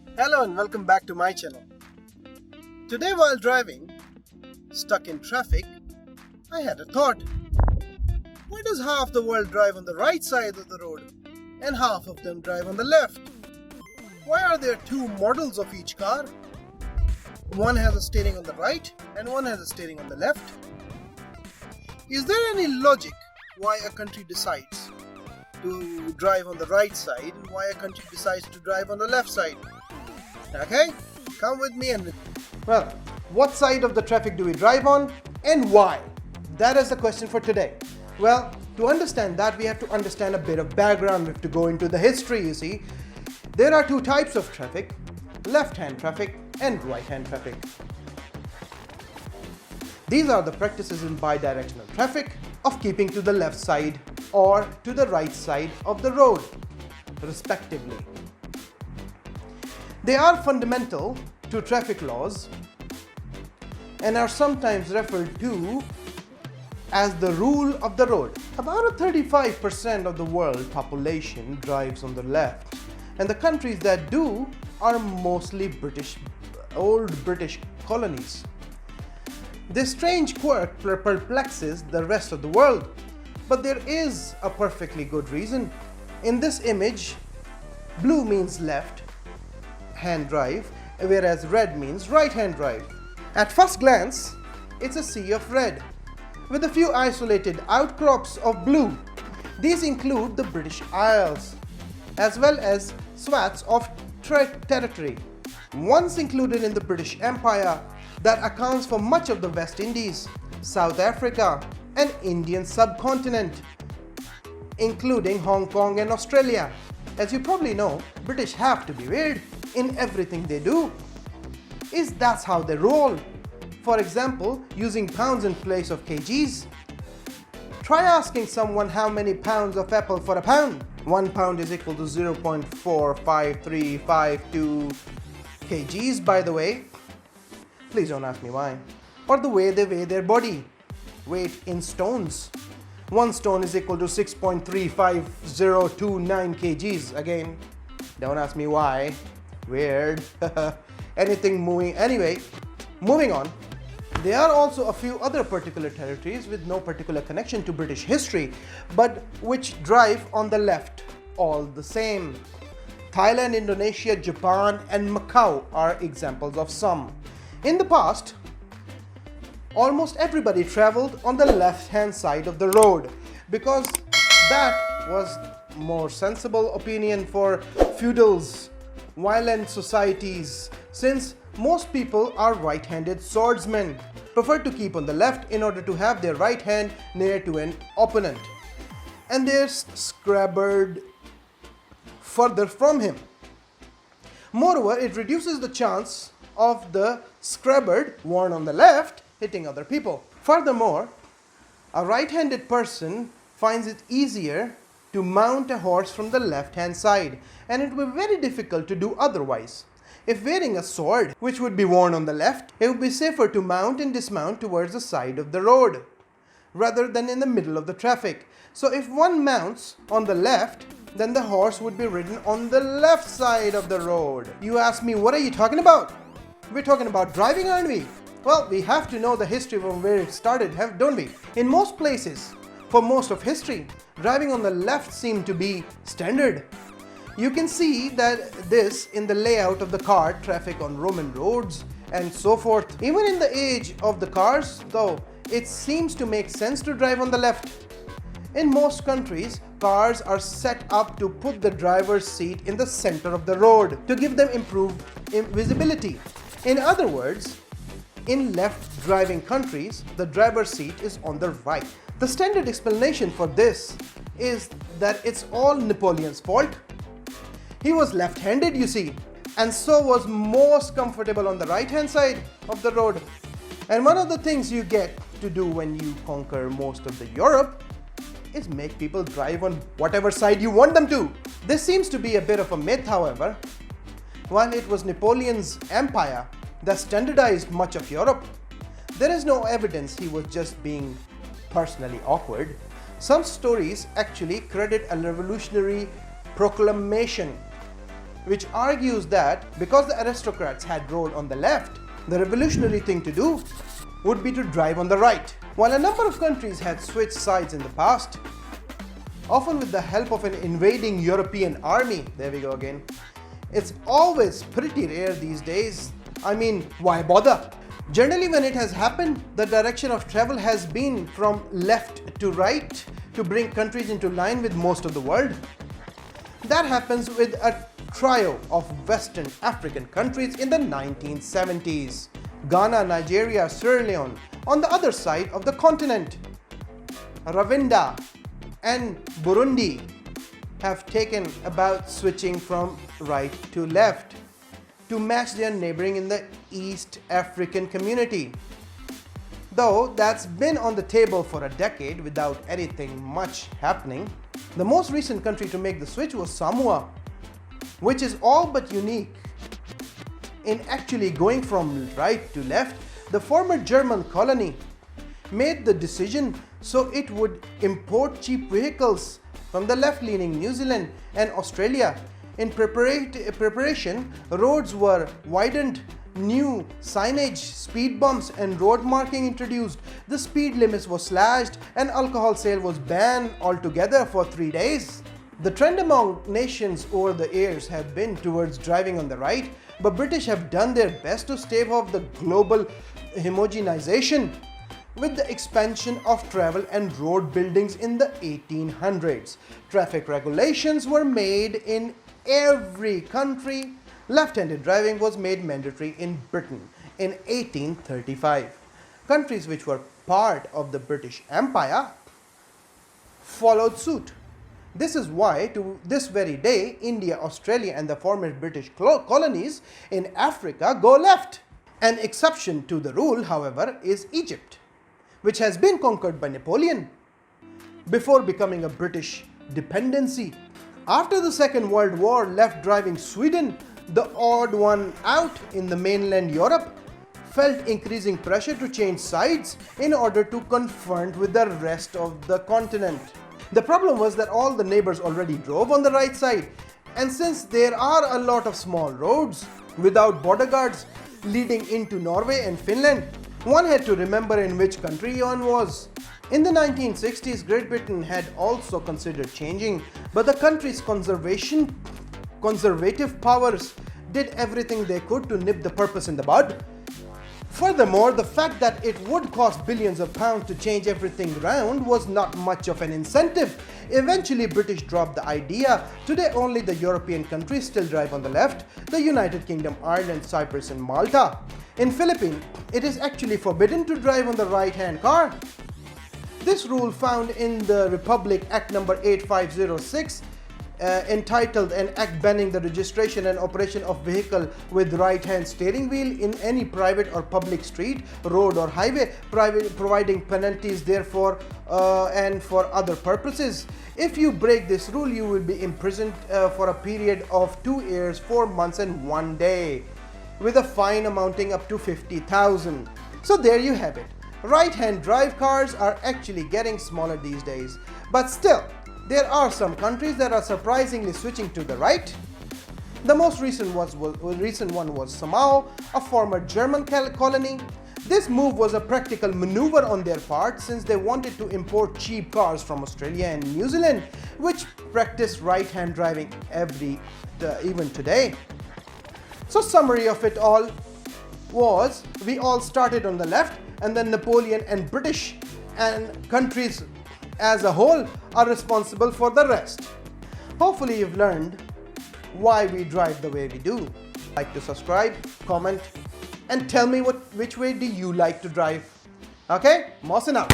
Hello and welcome back to my channel. Today while driving, stuck in traffic, I had a thought. Why does half the world drive on the right side of the road and half of them drive on the left? Why are there two models of each car? One has a steering on the right and one has a steering on the left. Is there any logic why a country decides to drive on the right side and why a country decides to drive on the left side? Okay, come with me and well, what side of the traffic do we drive on and why? That is the question for today. Well, to understand that, we have to understand a bit of background. We have to go into the history, you see. There are two types of traffic, left-hand traffic and right-hand traffic. These are the practices in bidirectional traffic of keeping to the left side or to the right side of the road, respectively. They are fundamental to traffic laws and are sometimes referred to as the rule of the road. About 35% of the world population drives on the left, and the countries that do are mostly old British colonies. This strange quirk perplexes the rest of the world, but there is a perfectly good reason. In this image, blue means left hand drive, whereas red means right hand drive. At first glance, it's a sea of red, with a few isolated outcrops of blue. These include the British Isles, as well as swaths of territory, once included in the British Empire, that accounts for much of the West Indies, South Africa, and Indian subcontinent, including Hong Kong and Australia. As you probably know, British have to be weird in everything they do. That's how they roll. For example, using pounds in place of kgs. Try asking someone how many pounds of apple for a pound. 1 pound is equal to 0.45352 kgs, by the way. Please don't ask me why. Or the way they weigh their body weight in stones. 1 stone is equal to 6.35029 kgs. Again, don't ask me why. Weird. Anything moving. Anyway, moving on. There are also a few other particular territories with no particular connection to British history, but which drive on the left all the same. Thailand, Indonesia, Japan, and Macau are examples of some. In the past, almost everybody traveled on the left-hand side of the road because that was more sensible opinion for feudals, violent societies, since most people are right-handed swordsmen, prefer to keep on the left in order to have their right hand near to an opponent, and they're scabbard further from him. Moreover, it reduces the chance of the scabbard worn on the left hitting other people. Furthermore, a right-handed person finds it easier to mount a horse from the left-hand side, and it will be very difficult to do otherwise. If wearing a sword, which would be worn on the left, it would be safer to mount and dismount towards the side of the road, rather than in the middle of the traffic. So if one mounts on the left, then the horse would be ridden on the left side of the road. You ask me, what are you talking about? We're talking about driving, aren't we? Well, we have to know the history from where it started, don't we? In most places, for most of history, driving on the left seemed to be standard. You can see that this in the layout of the car traffic on Roman roads and so forth. Even in the age of the cars, though, it seems to make sense to drive on the left. In most countries, cars are set up to put the driver's seat in the center of the road to give them improved visibility. In other words, in left driving countries, the driver's seat is on the right. The standard explanation for this is that it's all Napoleon's fault. He was left-handed, you see, and so was most comfortable on the right-hand side of the road. And one of the things you get to do when you conquer most of the Europe is make people drive on whatever side you want them to. This seems to be a bit of a myth, however. While it was Napoleon's empire that standardized much of Europe, there is no evidence he was just being personally awkward. Some stories actually credit a revolutionary proclamation which argues that because the aristocrats had rode on the left, the revolutionary thing to do would be to drive on the right. While a number of countries had switched sides in the past, often with the help of an invading European army, there we go again, it's always pretty rare these days. I mean, why bother? Generally, when it has happened, the direction of travel has been from left to right to bring countries into line with most of the world. That happens with a trio of Western African countries in the 1970s. Ghana, Nigeria, Sierra Leone on the other side of the continent. Rwanda and Burundi have taken about switching from right to left to match their neighboring in the East African community. Though that's been on the table for a decade without anything much happening. The most recent country to make the switch was Samoa, which is all but unique in actually going from right to left. The former German colony made the decision so it would import cheap vehicles from the left-leaning New Zealand and Australia. In preparation, roads were widened, new signage, speed bumps and road marking introduced. The speed limits were slashed and alcohol sale was banned altogether for 3 days. The trend among nations over the years have been towards driving on the right, but British have done their best to stave off the global homogenization with the expansion of travel and road buildings in the 1800s. Traffic regulations were made in every country. Left-handed driving was made mandatory in Britain in 1835. Countries which were part of the British Empire followed suit. This is why, to this very day, India, Australia, and the former British colonies in Africa go left. An exception to the rule, however, is Egypt, which has been conquered by Napoleon before becoming a British dependency. After the Second World War left driving Sweden, the odd one out in the mainland Europe, felt increasing pressure to change sides in order to confront with the rest of the continent. The problem was that all the neighbors already drove on the right side, and since there are a lot of small roads without border guards leading into Norway and Finland, one had to remember in which country one was. In the 1960s, Great Britain had also considered changing, but the country's conservative powers did everything they could to nip the purpose in the bud. Furthermore, the fact that it would cost billions of pounds to change everything round was not much of an incentive. Eventually, British dropped the idea. Today, only the European countries still drive on the left: the United Kingdom, Ireland, Cyprus, and Malta. In Philippines, it is actually forbidden to drive on the right-hand car. This rule found in the Republic Act number 8506 entitled an act banning the registration and operation of vehicle with right-hand steering wheel in any private or public street, road or highway, providing penalties therefore and for other purposes. If you break this rule, you will be imprisoned for a period of 2 years, 4 months and 1 day, with a fine amounting up to 50,000. So there you have it. Right-hand drive cars are actually getting smaller these days, but still, there are some countries that are surprisingly switching to the right. The most recent one was Samoa, a former German colony. This move was a practical maneuver on their part since they wanted to import cheap cars from Australia and New Zealand, which practice right-hand driving even today. So summary of it all was, we all started on the left, and then Napoleon and British and countries as a whole are responsible for the rest. Hopefully you've learned why we drive the way we do. Like to subscribe, comment, and tell me which way do you like to drive. Okay, Mohsin out.